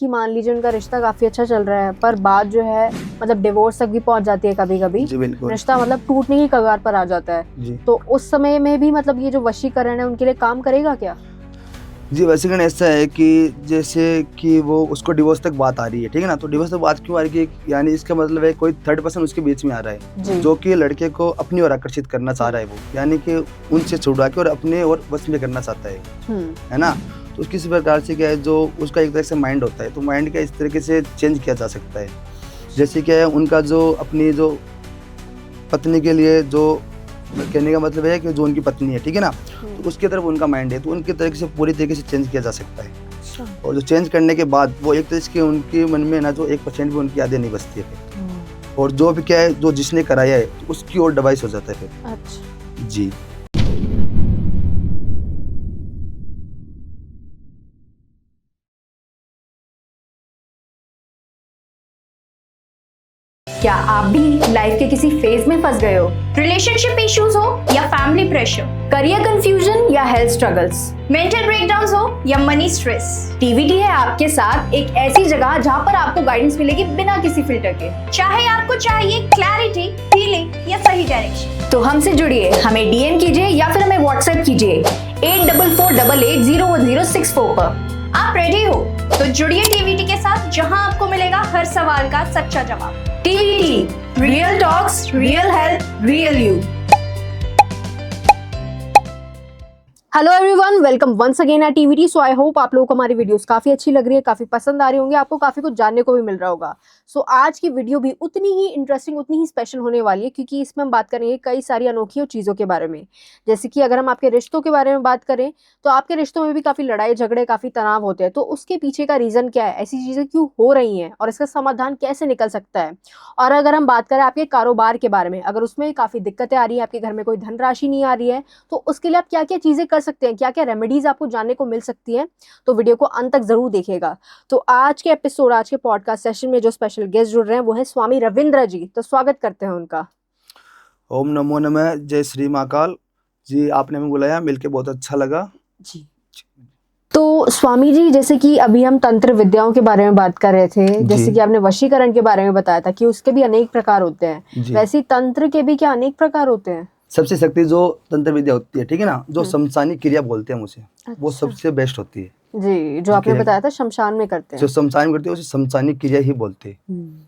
कि मान लीजिए उनका रिश्ता काफी अच्छा चल रहा है, पर बात जो है मतलब डिवोर्स तक भी पहुंच जाती है, कभी कभी जी बिल्कुल रिश्ता मतलब टूटने की कगार पर आ जाता है। जी। तो उस समय में भी मतलब ये जो वशीकरण है उनके लिए काम करेगा क्या? जी वशीकरण ऐसा है कि जैसे कि वो उसको डिवोर्स तक बात आ रही है, ठीक है ना, तो डिवोर्स तक बात क्यों आ रही है कि यानी इसका मतलब है कोई थर्ड पर्सन उसके बीच में आ रहा है जी। जो कि लड़के को अपनी ओर आकर्षित करना चाह रहा है, वो यानी कि उनसे छुड़ा के और अपने और वश में करना चाहता है ना। तो किसी प्रकार से क्या है, जो उसका एक तरह से माइंड होता है, तो माइंड का इस तरीके से चेंज किया जा सकता है। जैसे क्या है, उनका जो अपनी जो पत्नी के लिए जो कहने का मतलब है कि जो उनकी पत्नी है, ठीक है ना, तो उसकी तरफ उनका माइंड है, तो उनकी तरीके से पूरी तरीके से चेंज किया जा सकता है। अच्छा। और जो चेंज करने के बाद वो एक तरह के उनके मन में ना जो 1% भी उनकी यादें नहीं बचती है फिर। और जो भी क्या है, जो जिसने कराया है तो उसकी ओर डिवाइस हो जाता है फिर। अच्छा जी। क्या आप भी लाइफ के किसी फेज में फंस गए हो? रिलेशनशिप इश्यूज हो या फैमिली प्रेशर, करियर कंफ्यूजन या हेल्थ स्ट्रगल्स, मेंटल ब्रेकडाउन्स हो या मनी स्ट्रेस, टीवीटी है आपके साथ एक ऐसी जगह जहां पर आपको गाइडेंस मिलेगी बिना किसी फिल्टर के। चाहे आपको चाहिए क्लैरिटी, हीलिंग या सही डायरेक्शन, तो हमसे जुड़िए, हमें डीएम कीजिए या फिर हमें व्हाट्सएप कीजिए 8448801064 पर। आप रेडी हो तो जुड़िए टीवीटी के साथ, जहां आपको मिलेगा हर सवाल का सच्चा जवाब। TVT, real talks, real health, real you. Hello everyone, welcome once again at TVT. So I hope आप लोगों को हमारी वीडियोस काफी अच्छी लग रही है, काफी पसंद आ रही होंगी, आपको काफी कुछ जानने को भी मिल रहा होगा। सो आज की वीडियो भी उतनी ही इंटरेस्टिंग, उतनी ही स्पेशल होने वाली है, क्योंकि इसमें हम बात करेंगे कई सारी अनोखी चीजों के बारे में। जैसे कि अगर हम आपके रिश्तों के बारे में बात करें, तो आपके रिश्तों में भी काफी लड़ाई झगड़े, काफी तनाव होते हैं, तो उसके पीछे का रीजन क्या है, ऐसी चीजें क्यों हो रही हैं और इसका समाधान कैसे निकल सकता है। और अगर हम बात करें आपके कारोबार के बारे में, अगर उसमें काफी दिक्कतें आ रही है, आपके घर में कोई धनराशि नहीं आ रही है, तो उसके लिए आप क्या क्या चीजें कर सकते हैं, क्या क्या रेमेडीज आपको जानने को मिल सकती है। तो वीडियो को अंत तक जरूर देखिएगा। तो आज के एपिसोड, आज के पॉडकास्ट सेशन में जो स्पेशल गेस्ट जुड़ रहे हैं वो है स्वामी रविंद्र जी। तो स्वागत करते हैं उनका। ओम नमो नमः, जय श्री महाकाल जी। आपने हमें बुलाया, मिलके बहुत अच्छा लगा जी। तो स्वामी जी, जैसे कि अभी हम तंत्र विद्याओं के बारे में बात कर रहे थे, जैसे कि आपने वशीकरण के बारे में बताया था कि उसके भी अनेक प्रकार होते हैं, वैसे ही तंत्र के भी क्या अनेक प्रकार होते हैं? सबसे शक्ति जो तंत्र विद्या होती है, ठीक है ना, जो शमशानी क्रिया बोलते हैं उसे, वो अच्छा। सबसे बेस्ट होती है। जी, जो आपने बताया था शमशान में करते हैं, जो शमशान में करते हैं उसे शमशानी क्रिया ही बोलते हैं।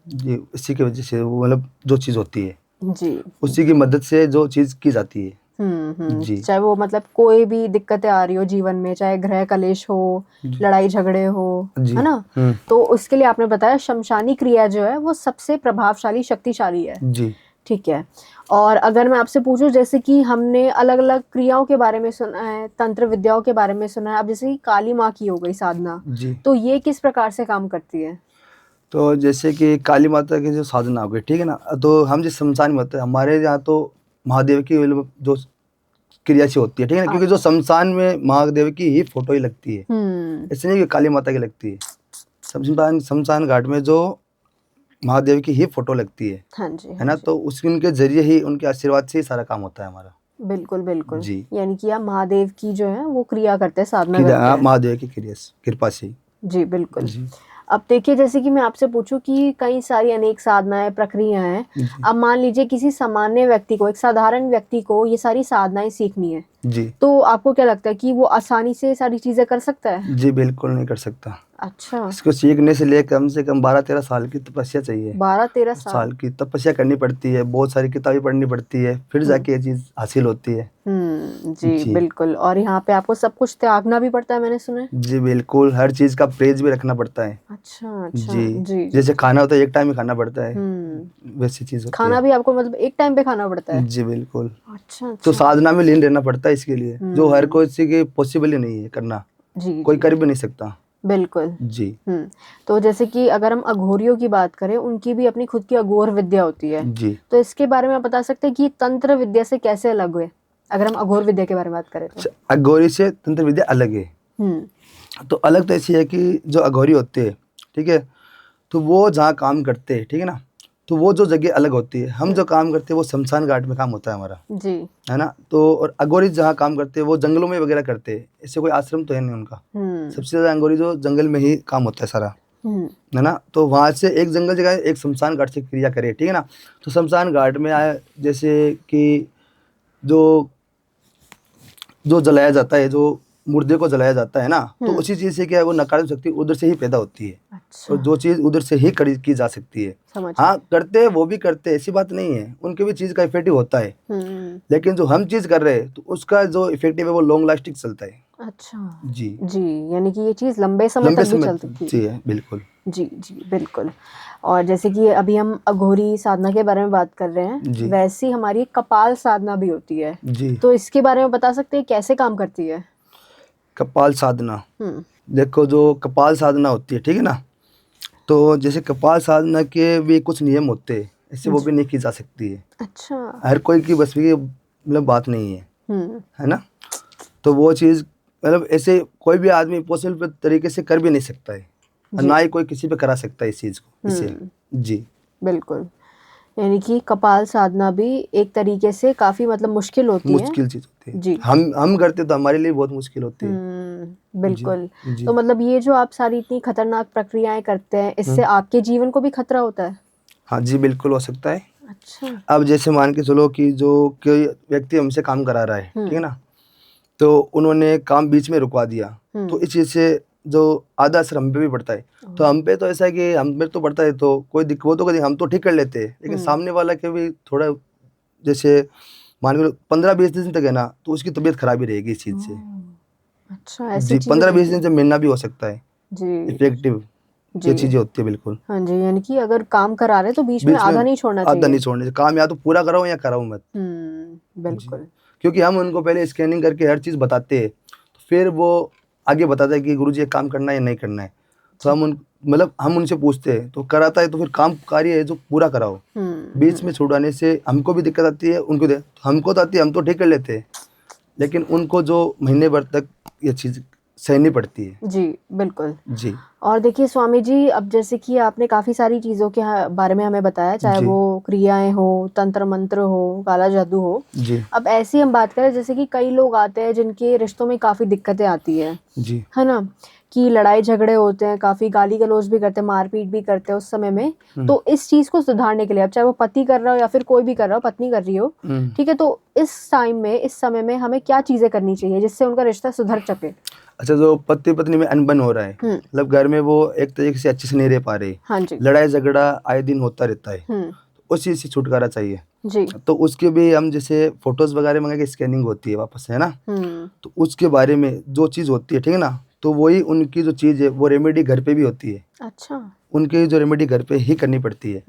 जी, इसी की वजह से वो मतलब जो चीज होती है जी, उसी की मदद से जो चीज की जाती है। जी। चाहे वो मतलब कोई भी दिक्कतें आ रही हो जीवन में, चाहे गृह कलेश हो, लड़ाई झगड़े हो, है ना, तो उसके लिए आपने बताया शमशानी क्रिया जो है वो सबसे प्रभावशाली, शक्तिशाली है। जी। ठीक है। और अगर मैं आपसे पूछूं, जैसे कि हमने अलग अलग क्रियाओं के बारे में सुना है, तंत्र विद्याओं के बारे में सुना है, अब जैसे कि काली माँ की हो गई साधना, जी। तो ये किस प्रकार से काम करती है? तो जैसे कि काली माता की जो साधना हो गई, ठीक है ना, तो हम जिस शमशान में होते हैं, हमारे यहाँ तो महादेव की मतलब जो क्रिया से होती है, ठीक है ना, क्योंकि जो शमशान में महादेव की ही फोटो ही लगती है, ऐसे नहीं कि काली माता की लगती है। शमशान घाट में जो महादेव की ही फोटो लगती है, हाँ जी, है ना, तो उनके जरिए ही, उनके आशीर्वाद से ही सारा काम होता है हमारा। बिल्कुल बिल्कुल जी। यानी कि आप महादेव की जो है वो क्रिया करते हैं, साधना करते हैं। महादेव की कृपा से ही। जी बिल्कुल। जी। अब देखिए, जैसे कि मैं आपसे पूछूं कि कई सारी अनेक साधनाएं, प्रक्रियाएं हैं। अब मान लीजिए किसी सामान्य व्यक्ति को, एक साधारण व्यक्ति को ये सारी साधनाएं सीखनी है, जी। तो आपको क्या लगता है कि वो आसानी से सारी चीजें कर सकता है? जी बिल्कुल नहीं कर सकता। अच्छा। इसको सीखने से लिए कम से कम 12-13 साल की तपस्या चाहिए। 12-13 साल की तपस्या करनी पड़ती है, बहुत सारी किताबें पढ़नी पड़ती है, फिर जाके ये चीज हासिल होती है। जी बिल्कुल। और यहाँ पे आपको सब कुछ त्यागना भी पड़ता है, मैंने सुना है। जी बिल्कुल, हर चीज का परहेज भी रखना पड़ता है। अच्छा अच्छा। जी। जी जैसे खाना होता है एक टाइम ही खाना पड़ता है, वैसी चीज होती खाना है। भी आपको मतलब एक टाइम पे खाना पड़ता है? जी बिल्कुल। अच्छा तो अच्छा। साधना में लीन रहना पड़ता है इसके लिए, जो हर कोई के पॉसिबल ही नहीं है करना, जी कोई जी कर भी नहीं सकता। बिल्कुल। जी। तो जैसे कि अगर हम अघोरियों की बात करें, उनकी भी अपनी खुद की अघोर विद्या होती है, जी। तो इसके बारे में आप बता सकते हैं कि तंत्र विद्या से कैसे अलग हुए, अगर हम अघोर विद्या के बारे में बात करें तो? अघोरी से तंत्र विद्या अलग है। तो अलग तो ऐसी है कि जो अघोरी होते हैं, ठीक है, तो वो जहाँ काम करते हैं, ठीक है ना, तो वो जो जगह अलग होती है। हम जो काम करते हैं वो शमशान घाट में काम होता है हमारा, जी, है ना। तो और अघोरी जहाँ काम करते हैं वो जंगलों में वगैरह करते हैं, ऐसे कोई आश्रम तो है नहीं उनका। सबसे ज्यादा अघोरी जो जंगल में ही काम होता है सारा। है ना। तो वहाँ से एक जंगल जगह एक शमशान घाट से क्रिया करे, ठीक है ना। तो शमशान घाट में आया जैसे कि जो जो जलाया जाता है, जो मुर्दे को जलाया जाता है ना, तो उसी चीज से क्या है वो नकारात्मक शक्ति उधर से ही पैदा होती है। अच्छा। और जो चीज उधर से ही की जा सकती है। हाँ करते हैं, वो भी करते हैं, ऐसी बात नहीं है, उनके भी चीज का इफेक्टिव होता है। लेकिन जो हम चीज कर रहे हैं तो उसका जो इफेक्टिव है वो लॉन्ग लास्टिंग चलता है। अच्छा जी जी, यानी कि ये चीज लंबे समय तक भी चलती थी। जी है, बिल्कुल। जी जी बिल्कुल। और जैसे कि अभी हम अघोरी साधना के बारे में बात कर रहे हैं, वैसी हमारी कपाल साधना भी होती है जी। तो इसके बारे में बता सकते हैं कैसे काम करती है? कपाल साधना, देखो जो कपाल साधना होती है, ठीक है ना, तो जैसे कपाल साधना के भी कुछ नियम होते हैं, इससे वो भी नहीं की जा सकती है। अच्छा। हर कोई की बस की मतलब बात नहीं है ना। तो वो चीज़ मतलब ऐसे कोई भी आदमी पॉसिबल तरीके से कर भी नहीं सकता है, ना ही कोई किसी पे करा सकता है इस चीज़ को, इसे। जी बिल्कुल, यानी कि कपाल साधना भी एक तरीके से काफी मतलब मुश्किल होती है। मुश्किल चीज होती है जी। हम करते तो हमारे लिए बहुत मुश्किल होती है। बिल्कुल। तो मतलब ये जो आप सारी इतनी खतरनाक प्रक्रियाएं करते हैं, इससे आपके जीवन को भी खतरा होता है? हाँ जी बिल्कुल हो सकता है। अच्छा। अब जैसे मान के चलो कि जो कोई व्यक्ति हमसे काम करा रहा है, ठीक है ना, तो उन्होंने काम बीच में रुकवा दिया, तो इस चीज से जो आधा असर हम पे भी पड़ता है। तो हम पे तो ऐसा है कि हम पे तो पड़ता है तो कोई दिक्कत, वो तो कभी हम तो ठीक कर लेते हैं, लेकिन सामने वाला के भी थोड़ा जैसे मान के 15-20 दिन तक है ना, तो उसकी तबीयत खराब ही रहेगी इस चीज से। अच्छा, ऐसी जी 15-20 दिन से मिलना भी हो सकता है जी। इफेक्टिव ये चीजें होती है बिल्कुल। हाँ जी, यानी कि अगर काम करा रहे तो बीच में आधा नहीं छोड़ना चाहिए। आधा नहीं छोड़ना चाहिए, काम या तो पूरा कराओ या कराओ मत। बिल्कुल। क्योंकि हम उनको पहले स्कैनिंग करके हर चीज बताते हैं, तो फिर वो आगे बताता है कि गुरुजी ये काम करना है या नहीं करना है। तो हम उनसे पूछते हैं, तो कराता है तो फिर काम कार्य है जो पूरा कराओ। बीच में छुड़ाने से हमको भी दिक्कत आती है, उनको हमको तो आती है, हम तो ठीक कर लेते हैं, लेकिन उनको जो महीने भर तक ये चीज सहनी पड़ती है। जी बिल्कुल जी। और देखिए स्वामी जी, अब जैसे कि आपने काफी सारी चीजों के बारे में हमें बताया, चाहे वो क्रियाएं हो, तंत्र मंत्र हो, काला जादू हो जी। अब ऐसी हम बात करें जैसे कि कई लोग आते हैं जिनके रिश्तों में काफी दिक्कतें आती है जी, है ना, कि लड़ाई झगड़े होते हैं, काफी गाली गलौज भी करते हैं, मारपीट भी करते हैं उस समय में। तो इस चीज को सुधारने के लिए, अब चाहे वो पति कर रहा हो या फिर कोई भी कर रहा हो, पत्नी कर रही हो, ठीक है, तो इस टाइम में, इस समय में हमें क्या चीजें करनी चाहिए जिससे उनका रिश्ता सुधर सके? अच्छा, जो पति पत्नी में अनबन हो रहा है, मतलब घर में वो एक तरीके से अच्छे से नहीं रह पा रहे, हाँ जी, लड़ाई झगड़ा आए दिन होता रहता है, उस चीज से छुटकारा चाहिए जी। तो उसके भी हम जैसे फोटोज वगैरह मंगा के स्कैनिंग होती है वापस, है ना, तो उसके बारे में जो चीज होती है, ठीक है ना, तो वही उनकी जो चीज है वो रेमेडी घर पे भी होती है। अच्छा, उनकी जो रेमेडी घर पे ही करनी पड़ती है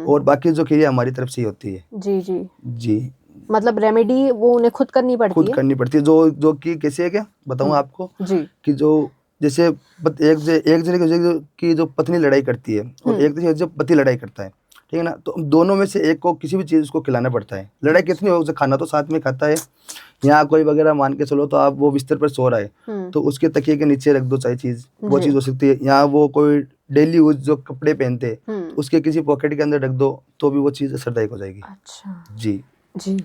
और बाकी जो क्रिया हमारी तरफ से ही होती है। जी जी जी, मतलब रेमेडी वो उन्हें खुद करनी पड़ती है? खुद करनी पड़ती है, जो कि कैसे है, क्या बताऊं आपको जी, कि जो जैसे एक जने की जो पत्नी लड़ाई करती है और एक जने जो पति लड़ाई करता है, ठीक है ना, तो दोनों में से एक को किसी भी चीज उसको खिलाना पड़ता है। लड़ाई कितनी हो, उसे खाना तो साथ में खाता है, यहाँ कोई वगैरह मान के चलो तो आप वो बिस्तर पर सो रहा है तो उसके तकिए के नीचे रख दो चाहे चीज, वो चीज हो सकती है। यहाँ वो कोई डेली यूज जो कपड़े पहनते हैं तो उसके किसी पॉकेट के अंदर रख दो तो भी वो चीज असरदायक हो जाएगी। अच्छा जी जी,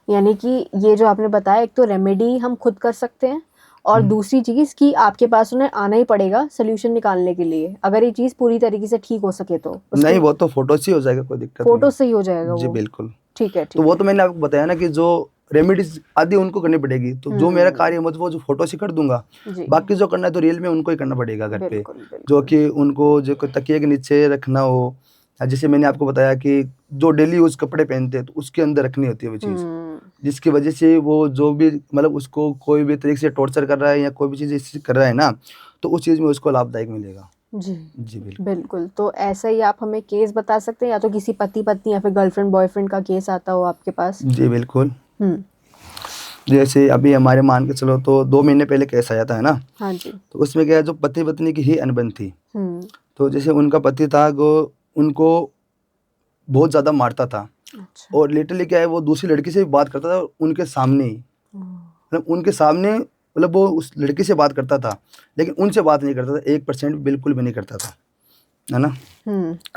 यानी कि ये जो आपने बताया, एक तो रेमेडी हम खुद कर सकते हैं और दूसरी चीज कि आपके पास उन्हें आना ही पड़ेगा सोल्यूशन निकालने के लिए, अगर ये चीज पूरी तरीके से ठीक हो सके तो। नहीं, वो तो फोटो से ही हो जाएगा, कोई दिक्कत नहीं, फोटो से ही हो जाएगा जी, बिल्कुल ठीक है। तो वो तो मैंने आपको बताया ना कि जो रेमेडीज आदि उनको करनी पड़ेगी, तो जो मेरा कार्य है वो जो फोटो से कर दूंगा, बाकी जो करना है तो रियल में उनको ही करना पड़ेगा घर पे, जो कि उनको जो तकिए के नीचे रखना हो, जैसे मैंने आपको बताया कि जो डेली यूज कपड़े पहनते हैं तो उसके अंदर रखनी होती है वो चीज, जिसकी वजह से वो जो भी मतलब उसको कोई भी तरीके से टॉर्चर कर रहा है या कोई भी चीज ऐसी कर रहा है ना, तो उस चीज में उसको लाभदायक मिलेगा। जी जी बिल्कुल। तो ऐसा ही आप हमें केस बता सकते हैं, या तो किसी पति पत्नी या फिर गर्लफ्रेंड बॉयफ्रेंड का केस आता हो आपके पास? जी बिल्कुल। जैसे अभी हमारे मान के चलो तो 2 महीने पहले केस आया था, है ना, हाँ जी, तो उसमें क्या है, जो पति पत्नी की ही अनबन थी। तो जैसे उनका पति था वो उनको बहुत ज्यादा मारता था। अच्छा। और लिटरली क्या है, वो दूसरी लड़की से भी बात करता था उनके सामने ही, मतलब उनके सामने, मतलब वो उस लड़की से बात करता था लेकिन उनसे बात नहीं करता था, 1% बिल्कुल भी नहीं करता था, है ना।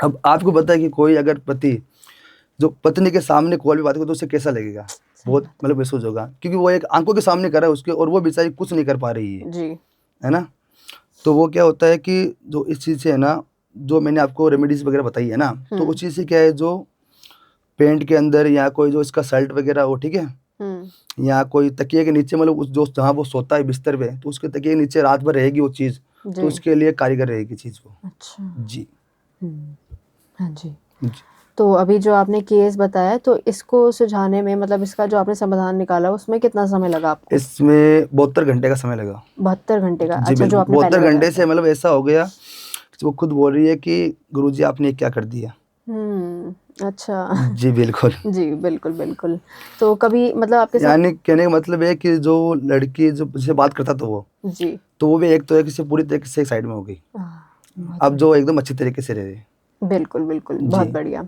अब आपको पता है कि कोई अगर पति जो पत्नी के सामने कॉल पे बात करे तो उसे कैसा लगेगा, बहुत मतलब महसूस होगा, क्योंकि वो एक आंखों के सामने कर रहा है उसके और वो बेचारी कुछ नहीं कर पा रही है जी, है ना। तो वो क्या होता है कि जो इस चीज़ से है ना, जो मैंने आपको रेमेडीज वगैरह बताई है ना, तो उस चीज़ से क्या है, जो पेंट के अंदर या कोई जो इसका शर्ट वगैरह हो, ठीक है, या कोई तकिए के नीचे, मतलब उस जो जहाँ वो सोता है बिस्तर पे, तो उसके तकिए के नीचे रात भर रहेगी वो चीज़, तो उसके लिए कारीगर रहेगी चीज़ वो। अच्छा। जी। हाँ जी। जी। तो अभी जो आपने केस बताया, तो इसको सुलझाने में, मतलब इसका जो आपने समाधान निकाला, उसमें कितना समय लगा आपको? इसमें 72 घंटे का समय लगा। 72 घंटे का? जी अच्छा, जो बिल्कुल, आपने पहले 72 बताया घंटे था। से मतलब ऐसा हो गया कि वो खुद बोल रही है कि गुरुजी आपने ये क्या कर दिया। अच्छा। जी बिल्कुल। जी, बिल्कुल, बिल्कुल। तो कभी मतलब आपके साथ, यानी कहने का मतलब है कि जो लड़की जो जिससे बात करता था वो, जी, तो वो भी एक तरीके से पूरी तरीके से साइड में हो गई। बहुत अब जो एकदम अच्छी तरीके से रह रही है। बिल्कुल, बिल्कुल, बहुत जी। बढ़िया।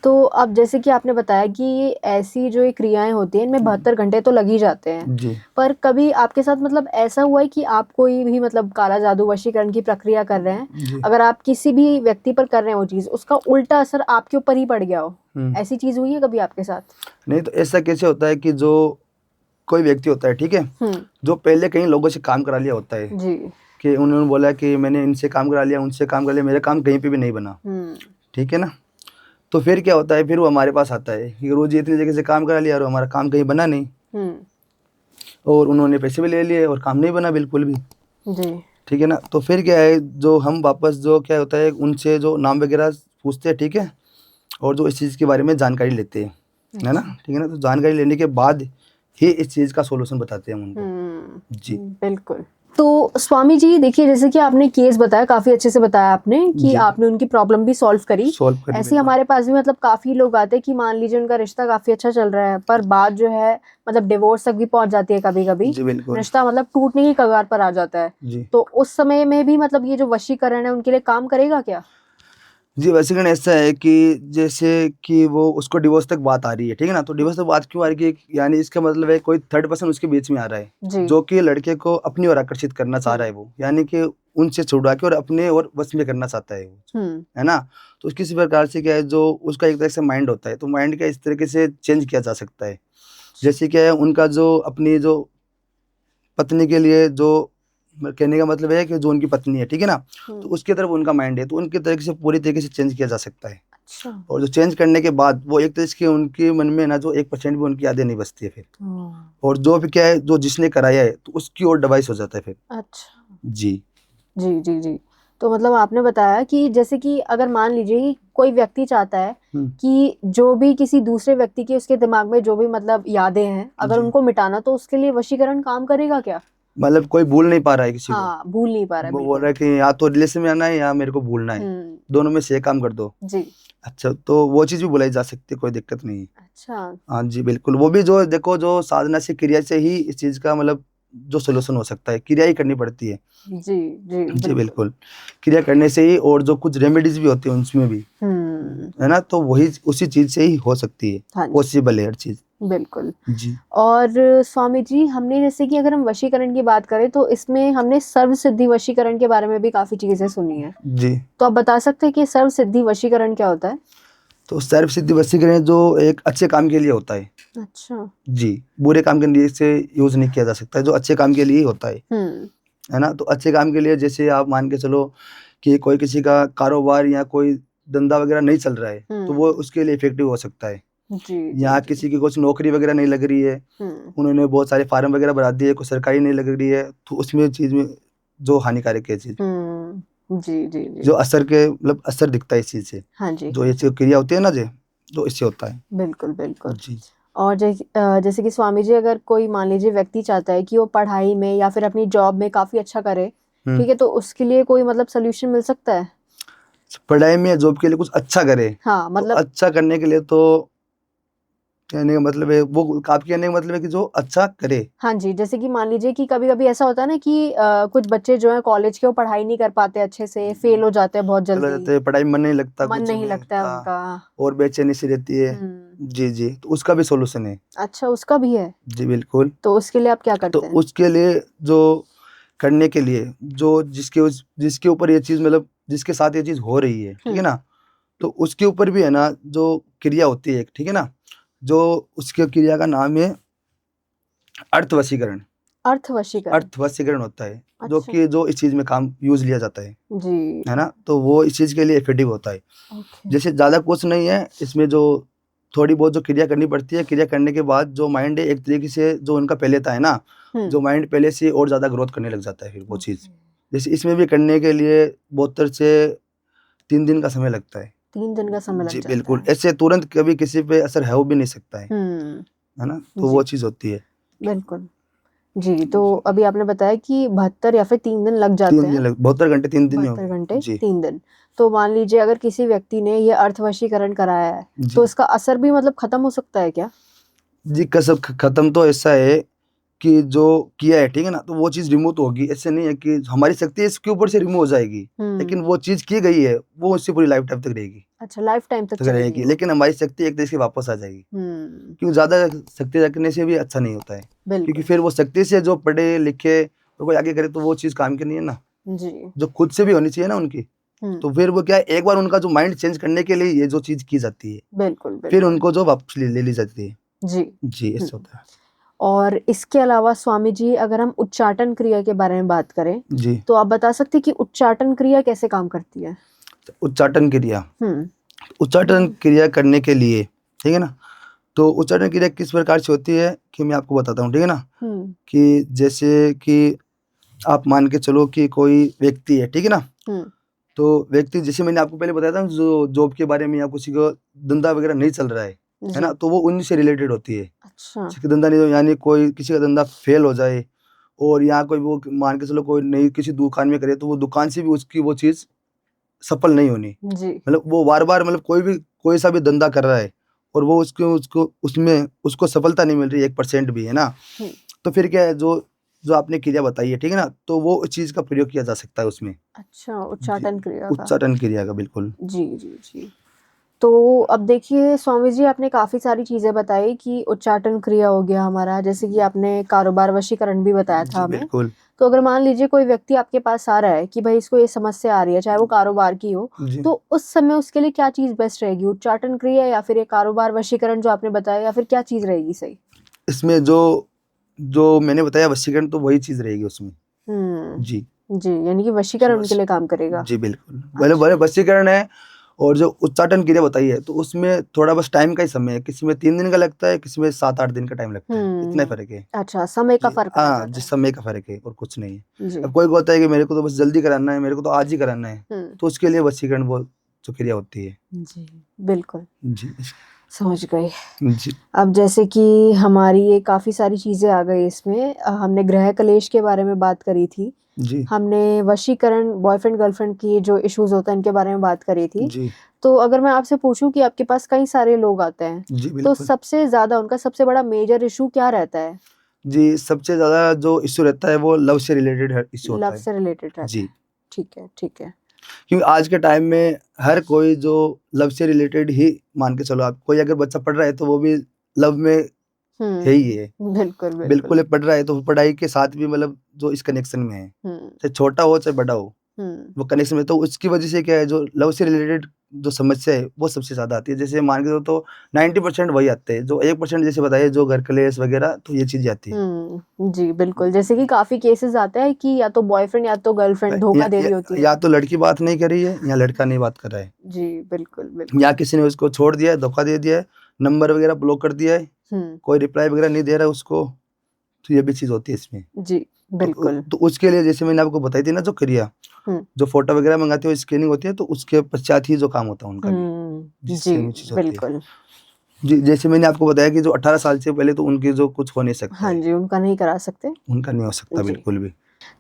तो अब जैसे कि आपने बताया कि ये ऐसी जो ये क्रियाएँ होती हैं, इनमें 72 घंटे तो लग ही जाते हैं। जी। पर कभी आपके साथ मतलब ऐसा हुआ है कि आप कोई भी मतलब काला जादू, वशीकरण की प्रक्रिया कर रहे हैं, जी। अगर आप किसी भी व्यक्ति पर कर रहे हैं वो चीज़, उसका उल्टा असर आपके ऊपर ही पड़ गया हो? ऐसी चीज़ हुई है कभी आपके साथ? नहीं, तो ऐसा कैसे होता है कि जो कोई व्यक्ति होता है, ठीक है, जो पहले कई लोगों से काम करा लिया होता है, जी। कि उन्होंने बोला कि मैंने इनसे काम करा लिया, उनसे काम करा लिया, मेरा काम कहीं पे भी नहीं बना, ठीक है ना। तो फिर क्या होता है, फिर वो हमारे पास आता है कि गुरुजी इतनी जगह से काम करा लिया और हमारा काम कहीं बना नहीं, और उन्होंने पैसे भी ले लिए और काम नहीं बना बिल्कुल भी। जी। ठीक है ना। तो फिर क्या है, जो हम वापस जो क्या होता है उनसे जो नाम वगैरह पूछते हैं, ठीक है, और जो इस चीज़ के बारे में जानकारी लेते हैं, है ना, ठीक है ना। तो जानकारी लेने के बाद ही इस चीज़ का सॉल्यूशन बताते हैं हम उनको। जी। बिल्कुल। तो स्वामी जी देखिए, जैसे कि आपने केस बताया, काफ़ी अच्छे से बताया आपने कि जी। आपने उनकी प्रॉब्लम भी सॉल्व करी। सॉल्व करी ऐसे ही बिल्कुल। हमारे पास भी मतलब काफ़ी लोग आते हैं कि मान लीजिए उनका रिश्ता काफ़ी अच्छा चल रहा है, पर बात जो है मतलब डिवोर्स तक भी पहुँच जाती है कभी-कभी। जी बिल्कुल। रिश्ता मतलब टूटने की कगार पर आ जाता है। जी। तो उस समय में भी मतलब ये जो वशीकरण है उनके लिए काम करेगा क्या? जी, वशीकरण ऐसा है कि जैसे कि वो उसको डिवोर्स तक बात आ रही है, ठीक है ना। तो डिवोर्स तक बात क्यों आ रही है, यानी इसका मतलब है कोई थर्ड पर्सन उसके बीच में आ रहा है, जी। जो कि लड़के को अपनी ओर आकर्षित करना चाह रहा है वो, यानी कि उनसे छुड़वा के और अपने और वश में करना चाहता है वो, है ना। तो किसी प्रकार से क्या है, जो उसका एक तरह से माइंड होता है, तो माइंड का इस तरीके से चेंज किया जा सकता है। जैसे क्या है, उनका जो अपनी जो पत्नी के लिए जो कहने का मतलब है कि जो उनकी पत्नी है, ठीक है ना, तो उसकी तरफ उनका माइंड है, तो उनके तरीके से पूरी तरीके से चेंज किया जा सकता है। अच्छा। और जो चेंज करने के बाद वो एक तरह से उनके मन में ना जो 1% भी उनकी यादें नहीं बचती है फिर, और जो भी क्या है, जो जिसने कराया है तो उसकी ओर डिवाइस हो जाता है फिर। अच्छा। जी। जी, जी, जी। तो मतलब आपने बताया कि जैसे कि अगर मान लीजिए कि कोई व्यक्ति चाहता है कि जो भी किसी दूसरे व्यक्ति के उसके दिमाग में जो भी मतलब यादें हैं, अगर जी। उनको मिटाना, तो उसके लिए वशीकरण काम करेगा क्या? मतलब कोई भूल नहीं पा रहा है किसी को, हाँ, भूल नहीं पा रहा है वो बोल बिल्कुल। रहा है कि या तो रिलेशन में आना है या मेरे को भूलना है, दोनों में से एक काम कर दो। जी। अच्छा, तो वो चीज़ भी बुलाई जा सकती है, कोई दिक्कत नहीं है। अच्छा। हाँ जी, बिल्कुल। वो भी जो देखो, जो साधना से, क्रिया से ही इस चीज़ का मतलब जो सॉल्यूशन हो सकता है, क्रिया ही करनी पड़ती है। जी, जी, जी बिल्कुल। बिल्कुल। क्रिया करने से ही, और जो कुछ रेमेडीज़ भी होती हैं उसमें भी, है ना, तो वही उसी चीज़ से ही हो सकती है, हाँ जी, पॉसिबल है हर चीज़। बिल्कुल। जी। और स्वामी जी, हमने जैसे कि अगर हम वशीकरण की बात करें, तो इसमें हमने सर्व सिद्धि वशीकरण के बारे में भी काफ़ी चीज़ें सुनी हैं। जी। तो आप बता सकते हैं कि सर्व सिद्धि वशीकरण क्या होता है? तो सर्व सिद्धि वशीकरण जो एक अच्छे काम के लिए होता है। अच्छा। जी, बुरे काम के लिए इसे यूज़ नहीं किया जा सकता है, जो अच्छे काम के लिए ही होता है ना। तो अच्छे काम के लिए, जैसे आप मान के चलो कि कोई किसी का कारोबार या कोई धंधा वगैरह नहीं चल रहा है, तो वो उसके लिए इफ़ेक्टिव हो सकता है। जी, या जी, किसी की कुछ नौकरी वगैरह नहीं लग रही है, उन्होंने बहुत सारे फार्म वगैरह भरा दिए, कोई सरकारी नहीं लग रही है, तो उसमें चीज़ में जो हानिकारक है चीज़, जी, जी, जी। जो असर के मतलब असर दिखता है इस चीज़ से, हाँ जी, जो हाँ ये जी। जो क्रिया होती है ना जी, तो इससे होता है। बिल्कुल, बिल्कुल। जी। और जैसे कि स्वामी जी, अगर कोई मान लीजिए व्यक्ति चाहता है कि वो पढ़ाई में या फिर अपनी जॉब में काफ़ी अच्छा करे, ठीक है, तो उसके लिए कोई मतलब सॉल्यूशन मिल सकता है? पढ़ाई में या जॉब के लिए कुछ अच्छा करे, हाँ, तो मतलब अच्छा करने के लिए तो कहने का मतलब है, वो आपके कहने का मतलब है कि जो अच्छा करे। हाँ जी, जैसे कि मान लीजिए कि कभी-कभी ऐसा होता है ना कि कुछ बच्चे जो हैं कॉलेज के, वो पढ़ाई नहीं कर पाते अच्छे से, फेल हो जाते हैं बहुत चला जल्दी, जाता है, पढ़ाई में मन नहीं लगता, मन कुछ नहीं नहीं लगता है लगता, उनका। और बेचैनी सी रहती है। जी, जी, तो उसका भी सॉल्यूशन है। अच्छा, उसका भी है? जी, बिल्कुल। तो उसके लिए आप क्या तो करते हैं? उसके लिए जो करने के लिए, जो जिसके ऊपर ये चीज़ मतलब जिसके साथ ये चीज़ हो रही है, ठीक है ना? तो उसके ऊपर भी है ना, जो क्रिया होती है एक, ठीक है ना? जो उसके क्रिया का नाम है अर्थ वशीकरण। अर्थ वशीकरण। अर्थ वशीकरण होता है। जो अच्छा। कि जो इस चीज में काम यूज लिया जाता है जी। है ना, तो वो इस चीज के लिए इफेक्टिव होता है। ओके। जैसे ज्यादा कुछ नहीं है इसमें, जो थोड़ी बहुत जो क्रिया करनी पड़ती है, क्रिया करने के बाद जो माइंड है एक तरीके से जो उनका पहले था है ना, जो माइंड पहले से और ज्यादा ग्रोथ करने लग जाता है फिर वो चीज। जैसे इसमें भी करने के लिए 72 से 3 दिन का समय लगता है। 3 दिन का समय लग जी जाता बिल्कुल, है। ऐसे तुरंत कभी किसी पे असर हो भी नहीं सकता है ना, तो जी। वो चीज होती है। बिल्कुल। जी, तो अभी आपने बताया कि 72 या फिर 3 दिन लग जाते 3 दिन हैं। लग 72 घंटे 3 दिन ही हो 72 गए। घंटे जी 3 दिन। तो मान लीजिए अगर किसी व्यक्ति ने ये अर्थवशीकरण कराया है, जी तो इसका असर भी मतलब खत्म हो सकता है क्या? जी, कसब खत्म तो ऐसा है कि जो किया है ठीक है ना, तो वो चीज रिमूव तो होगी। ऐसे नहीं है कि हमारी शक्ति इसके ऊपर से रिमूव हो जाएगी, लेकिन वो चीज की गई है वो उससे पूरी लाइफ टाइम तक रहेगी, अच्छा, लाइफ टाइम तक तक चलेगी रहेगी। वो। लेकिन हमारी शक्ति एक तरह से वापस आ जाएगी, क्योंकि ज्यादा शक्ति रखने से भी अच्छा नहीं होता है, क्योंकि बिल्कुल। फिर वो शक्ति से जो पढ़े लिखे और कोई आगे करे तो वो चीज काम की नहीं है ना, जी। जो खुद से भी होनी चाहिए ना उनकी। तो फिर वो क्या है, एक बार उनका जो माइंड चेंज करने के लिए ये जो चीज की जाती है, बिल्कुल, फिर बिल्कुल। उनको जो वापस ले ली जाती है। जी। जी ऐसा होता है। और इसके अलावा स्वामी जी अगर हम उच्चाटन क्रिया के बारे में बात करें, जी, तो आप बता सकते हैं कि उच्चाटन क्रिया कैसे काम करती है? उच्चाटन क्रिया, हुँ। उच्चाटन क्रिया करने के लिए ठीक है ना, तो उच्चाटन क्रिया किस प्रकार से होती है कि मैं आपको बताता हूँ ठीक है ना, हुँ। कि जैसे कि आप मान के चलो कि कोई व्यक्ति है ठीक है ना, हुँ। तो व्यक्ति जैसे मैंने आपको पहले बताया था जो जॉब के बारे में या किसी को धंधा वगैरह नहीं चल रहा है जी। ना, तो वो उन्हीं से रिलेटेड होती है। अच्छा। किसी का धंधा नहीं, यानी कोई किसी का धंधा फेल हो जाए और यहाँ कोई वो मान के चलो कोई नई किसी दुकान में करे, तो वो दुकान से भी उसकी वो चीज सफल नहीं होनी, जी। मतलब वो बार बार मतलब कोई सा भी धंधा कर रहा है और वो उसको उसको उसमें उसको सफलता नहीं मिल रही 1% भी है ना, हुँ। तो फिर क्या है, जो जो आपने क्रिया बताई है ठीक है ना, तो वो उस चीज का प्रयोग किया जा सकता है उसमें। अच्छा, जी, उच्चाटन क्रिया का। उच्चाटन क्रिया का बिल्कुल। जी, जी, जी। तो अब देखिए स्वामी जी आपने काफ़ी सारी चीज़ें बताई कि उच्चाटन क्रिया हो गया हमारा, जैसे कि आपने कारोबार वशीकरण भी बताया था जी हमें। बिल्कुल। तो अगर मान लीजिए कोई व्यक्ति आपके पास आ रहा है कि भाई इसको ये समस्या आ रही है, चाहे वो कारोबार की हो, जी, तो उस समय उसके लिए क्या चीज़ बेस्ट रहेगी? उच्चाटन क्रिया या फिर ये कारोबार वशीकरण जो आपने बताया या फिर क्या चीज़ रहेगी सही? इसमें जो जो मैंने बताया वशीकरण, तो वही चीज रहेगी उसमें। हुँ। जी जी, यानी कि वशीकरण उनके लिए काम करेगा। जी बिल्कुल, मतलब अच्छा। वशीकरण है। और जो उच्चाटन क्रिया बताई है, तो उसमें थोड़ा बस टाइम का ही समय है, किसी में 3 दिन का लगता है, किसी में 7-8 दिन का टाइम लगता है, इतना ही हुँ। फर्क है। अच्छा, समय का जी फ़र्क रह हाँ, जाता जिस है। समय का फर्क है और कुछ नहीं है। जी। अब कोई को होता है कि मेरे को तो बस जल्दी कराना है, मेरे को तो आज ही कराना है, हुँ। तो उसके लिए वशीकरण वो जो क्रिया होती है। जी, बिल्कुल, जी समझ गई। जी अब जैसे कि हमारी ये काफ़ी सारी चीज़ें आ गई इसमें हमने गृह कलेश के बारे में बात करी थी, जी हमने वशीकरण बॉयफ्रेंड गर्लफ्रेंड की जो इश्यूज़ होते हैं इनके बारे में बात करी थी। जी तो अगर मैं आपसे पूछूँ कि आपके पास कई सारे लोग आते हैं, जी तो बिल्कुल। सबसे ज़्यादा उनका सबसे बड़ा मेजर इश्यू क्या रहता है? जी, सबसे ज़्यादा जो इश्यू रहता है वो लव से रिलेटेड है, इश्यू लव होता है। से रिलेटेड रहता जी, है। ठीक है, ठीक है। क्योंकि आज के टाइम में हर कोई जो लव से रिलेटेड ही मान के चलो, आप कोई अगर बच्चा पढ़ रहा है तो वो भी लव में है ही है। बिल्कुल, बिल्कुल बिल्कुल। है, पढ़ रहा है तो पढ़ाई के साथ भी मतलब जो इस कनेक्शन में है, हुँ, चाहे छोटा हो चाहे बड़ा हो, हुँ, वो कनेक्शन में, तो उसकी वजह से क्या है, जो लव से रिलेटेड जो समस्या है वो सबसे ज़्यादा आती है। जैसे मान के चलो तो 90% वही आते हैं, जो 1% जैसे बताइए जो घर क्लेश वगैरह, तो ये चीज़ें आती है। जी, बिल्कुल, जैसे कि काफ़ी केसेज़ आते हैं कि या तो बॉयफ्रेंड या तो गर्लफ्रेंड धोखा दे रही होती है। या तो लड़की बात नहीं कर रही है या लड़का नहीं बात कर रहा है, जी, बिल्कुल, या बिल्कुल। किसी ने उसको छोड़ दिया है, धोखा दे दिया है, नंबर वगैरह ब्लॉक कर दिया है, हुँ, कोई रिप्लाई वगैरह नहीं दे रहा है उसको, तो ये भी चीज़ होती है इसमें। जी, बिल्कुल। तो उसके लिए जैसे मैंने आपको बताई थी ना जो क्रिया, हुँ, जो फ़ोटो वगैरह मँगाते हो, स्कैनिंग होती है, तो उसके पश्चात ही जो काम होता है उनका भी, जी, जिससे वो चीज़ होती है। बिल्कुल। जी, जैसे मैंने आपको बताया कि जो 18 साल से पहले तो उनकी जो कुछ हो नहीं सकता हाँ है, जी, उनका नहीं करा सकते। उनका नहीं हो सकता जी। बिल्कुल भी।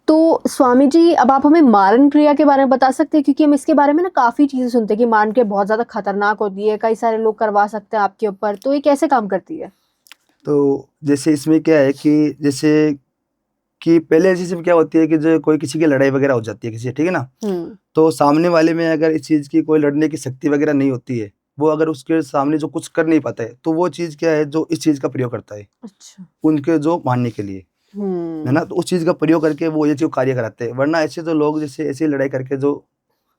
तो स्वामी जी अब आप हमें मारन क्रिया के बारे में बता सकते हैं? क्योंकि हम इसके बारे में ना काफ़ी चीज़ें सुनते हैं कि मारन क्रिया बहुत ज़्यादा खतरनाक होती है, कई सारे लोग करवा सकते हैं आपके ऊपर, तो ये कैसे काम करती है? तो जैसे इसमें क्या है कि जैसे कि पहले जैसे क्या होती है कि जो कोई किसी की लड़ाई वगैरह हो जाती है किसी से, ठीक है ना? हुँ, तो सामने वाले में अगर इस चीज़ की कोई लड़ने की शक्ति वगैरह नहीं होती है, वो अगर उसके सामने जो कुछ कर नहीं पाता है, तो वो चीज़ क्या है जो इस चीज़ का प्रयोग करता है, अच्छा। उनके जो मानने के लिए, है ना? तो उस चीज़ का प्रयोग करके वो ये जो कार्य कराते हैं, वरना ऐसे तो लोग जैसे ऐसी लड़ाई करके जो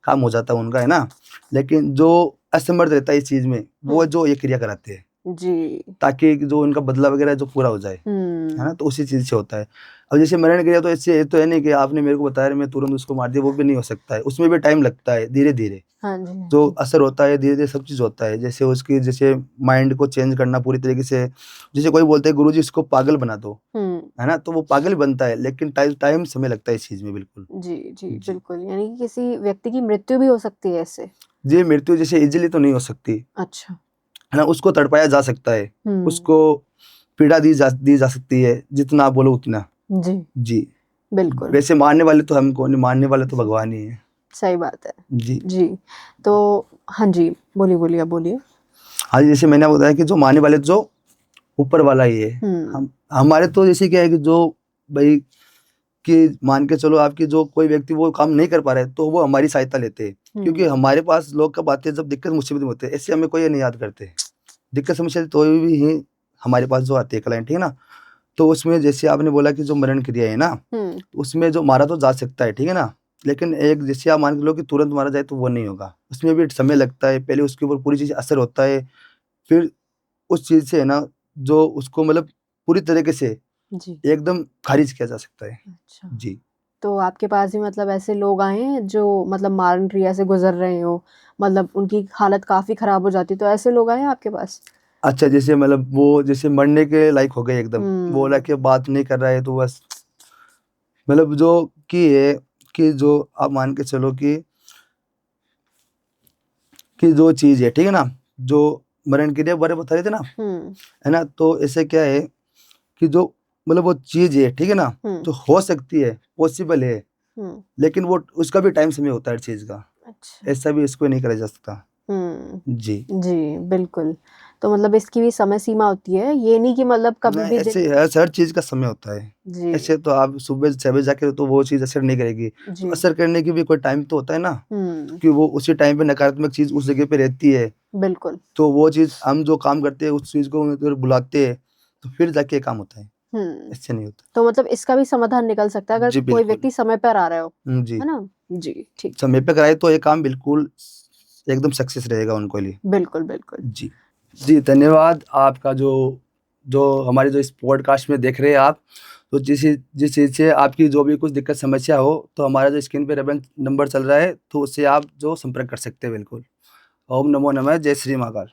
काम हो जाता है उनका, है ना? लेकिन जो असमर्थ रहता है इस चीज़ में, वो हुँ, जो ये क्रिया कराते हैं, जी। ताकि जो उनका बदला वगैरह जो पूरा हो जाए, है ना? हुँ, तो उसी चीज़ से होता है। अब जैसे मरण क्रिया तो इससे ये तो है नहीं कि आपने मेरे को बताया मैं तुरंत उसको मार दिया, वो भी नहीं हो सकता है, उसमें भी टाइम लगता है, धीरे धीरे हाँ जी, हाँ जो जी। असर होता है, धीरे धीरे सब चीज होता है। जैसे उसकी जैसे माइंड को चेंज करना पूरी तरीके से, जैसे कोई बोलते हैं गुरुजी इसको पागल बना दो, है ना, तो वो पागल बनता है, लेकिन टाइम टाइम समय लगता है इस चीज में। बिल्कुल जी, जी, जी बिल्कुल। यानी कि किसी व्यक्ति की मृत्यु भी हो सकती है इससे? जी, मृत्यु जैसे इजीली तो नहीं हो सकती, अच्छा। है ना, उसको तड़पाया जा सकता है, हुँ। उसको पीड़ा दी जा सकती है, जितना आप बोलो उतना। जी, जी, बिल्कुल। वैसे मारने वाले तो हम कौन है, मारने वाले तो भगवान ही है। सही बात है। जी जी, तो हाँ जी, बोलिए, बोलिए, आप बोलिए। हाँ जी, जैसे मैंने बताया कि जो मारने वाले जो ऊपर वाला ही है। हुँ, हम हमारे तो जैसे क्या है कि जो भाई कि मान के चलो आपकी जो कोई व्यक्ति वो काम नहीं कर पा रहा है, तो वो हमारी सहायता लेते हैं, क्योंकि हुँ, हमारे पास लोग कब आते हैं जब दिक्कत मुसीबत में होते हैं, ऐसे हमें कोई नहीं याद करते। दिक्कत समस्या तो भी ही हमारे पास जो आते हैं क्लाइंट, ठीक है ना, तो उसमें जैसे आपने बोला कि जो मरण क्रिया है ना, हुँ, उसमें जो मारा तो जा सकता है, ठीक है ना, लेकिन एक जैसे आप मान के लो कि तुरंत मारा जाए तो वो नहीं होगा, उसमें भी समय लगता है, पहले उसके ऊपर पूरी चीज असर होता है, फिर उस चीज से है ना जो उसको मतलब पूरी तरीके से जी। एकदम खारिज किया जा सकता है। अच्छा, जी तो आपके पास भी मतलब ऐसे लोग आए हैं जो मतलब मारण क्रिया से गुज़र रहे हों, मतलब उनकी हालत काफ़ी ख़राब हो जाती है, तो ऐसे लोग आए हैं आपके पास? अच्छा, जैसे मतलब वो जैसे मरने के लायक हो गए एकदम, वो बोला हुँ, कि बात नहीं कर रहा है तो बस मतलब जो कि है कि जो आप मान के चलो कि जो चीज है, ठीक है ना, जो मरण क्रिया बारे बता रहे थे ना, हुँ, है ना, तो ऐसे क्या है कि जो मतलब वो चीज है, ठीक है ना, हुँ, जो हो सकती है, पॉसिबल है, हुँ, लेकिन वो उसका भी टाइम समय होता है हर चीज का, अच्छा। ऐसा भी इसको नहीं करा जा सकता। हुँ, जी जी, बिल्कुल। तो मतलब इसकी भी समय सीमा होती है, ये नहीं कि मतलब कभी नहीं, भी ऐसे दिन। हर चीज का समय होता है। जी, ऐसे तो आप सुबह 6 बजे जाके तो वो चीज असर नहीं करेगी, तो जी। असर करने की भी कोई टाइम तो होता है ना, हुँ, कि वो उसी टाइम पे नकारात्मक चीज उस जगह पे रहती है, बिल्कुल। तो वो चीज हम जो काम करते हैं उस चीज को अगर बुलाते हैं तो फिर जाके काम होता है, हुँ, ऐसे नहीं होता। तो मतलब इसका भी समाधान निकल सकता है अगर जी कोई बिल्कुल। व्यक्ति समय पर आ रहा हो, जी, है ना? जी, ठीक है। समय पे कराए तो ये काम बिल्कुल एकदम सक्सेस रहेगा उनको लिए। बिल्कुल, बिल्कुल। जी जी, धन्यवाद आपका जो जो हमारे जो इस पॉडकास्ट में देख रहे हैं आप, तो जिस चीज़ से आपकी जो भी कुछ दिक्कत समस्या हो, तो हमारा जो स्क्रीन पे रेफरेंस नंबर चल रहा है, तो उससे आप जो संपर्क कर सकते हैं बिल्कुल। ओम नमो नमः, जय श्री महाकाल।